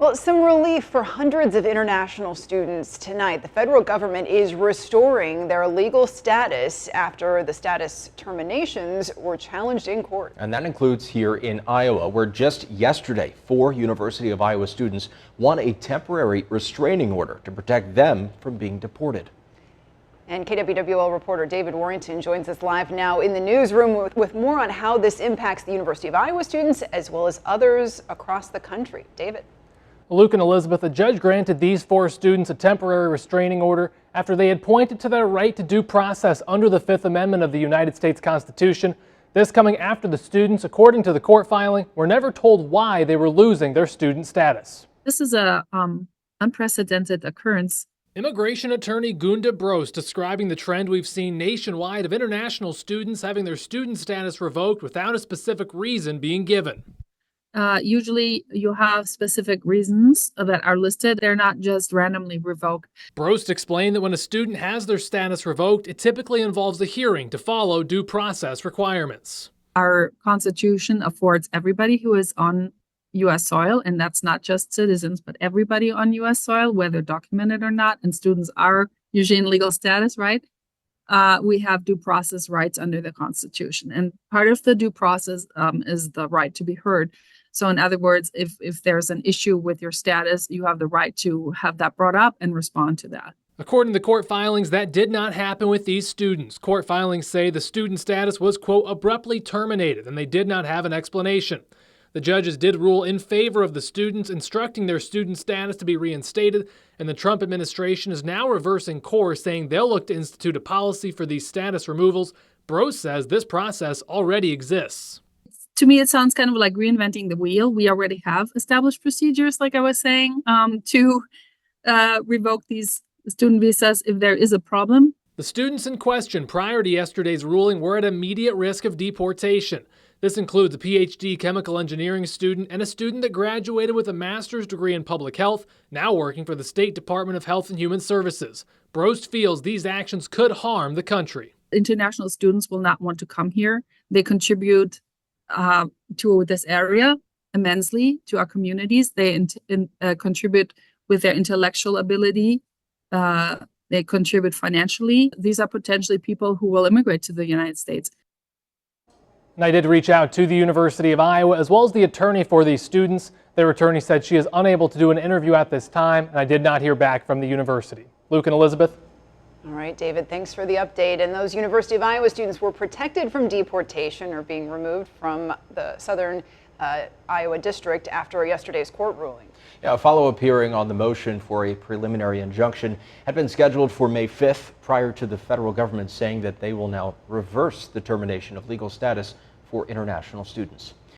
Well, some relief for hundreds of international students tonight. The federal government is restoring their legal status after the status terminations were challenged in court. And that includes here in Iowa, where just yesterday, 4 University of Iowa students won a temporary restraining order to protect them from being deported. And KWWL reporter David Warrington joins us live now in the newsroom with more on how this impacts the University of Iowa students as well as others across the country. David. Luke and Elizabeth, a judge granted these 4 students a temporary restraining order after they had pointed to their right to due process under the 5th Amendment of the United States Constitution. This coming after the students, according to the court filing, were never told why they were losing their student status. This is a unprecedented occurrence. Immigration attorney Gunda Brost describing the trend we've seen nationwide of international students having their student status revoked without a specific reason being given. Usually you have specific reasons that are listed. They're not just randomly revoked. Brost explained that when a student has their status revoked, it typically involves a hearing to follow due process requirements. Our Constitution affords everybody who is on U.S. soil, and that's not just citizens, but everybody on U.S. soil, whether documented or not, and students are usually in legal status, right? We have due process rights under the Constitution. And part of the due process is the right to be heard. So in other words, if there's an issue with your status, you have the right to have that brought up and respond to that. According to court filings, that did not happen with these students. Court filings say the student status was, quote, abruptly terminated, and they did not have an explanation. The judges did rule in favor of the students, instructing their student status to be reinstated, and the Trump administration is now reversing course, saying they'll look to institute a policy for these status removals. Brost says this process already exists. To me, it sounds kind of like reinventing the wheel. We already have established procedures, like I was saying, to revoke these student visas if there is a problem. The students in question prior to yesterday's ruling were at immediate risk of deportation. This includes a PhD chemical engineering student and a student that graduated with a master's degree in public health, now working for the State Department of Health and Human Services. Brost feels these actions could harm the country. International students will not want to come here. They contribute to this area immensely, to our communities. They contribute with their intellectual ability. They contribute financially. These are potentially people who will immigrate to the United States. And I did reach out to the University of Iowa as well as the attorney for these students. Their attorney said she is unable to do an interview at this time, and I did not hear back from the university. Luke and Elizabeth. All right, David, thanks for the update. And those University of Iowa students were protected from deportation or being removed from the southern Iowa district after yesterday's court ruling. Yeah, a follow-up hearing on the motion for a preliminary injunction had been scheduled for May 5th prior to the federal government saying that they will now reverse the termination of legal status for international students.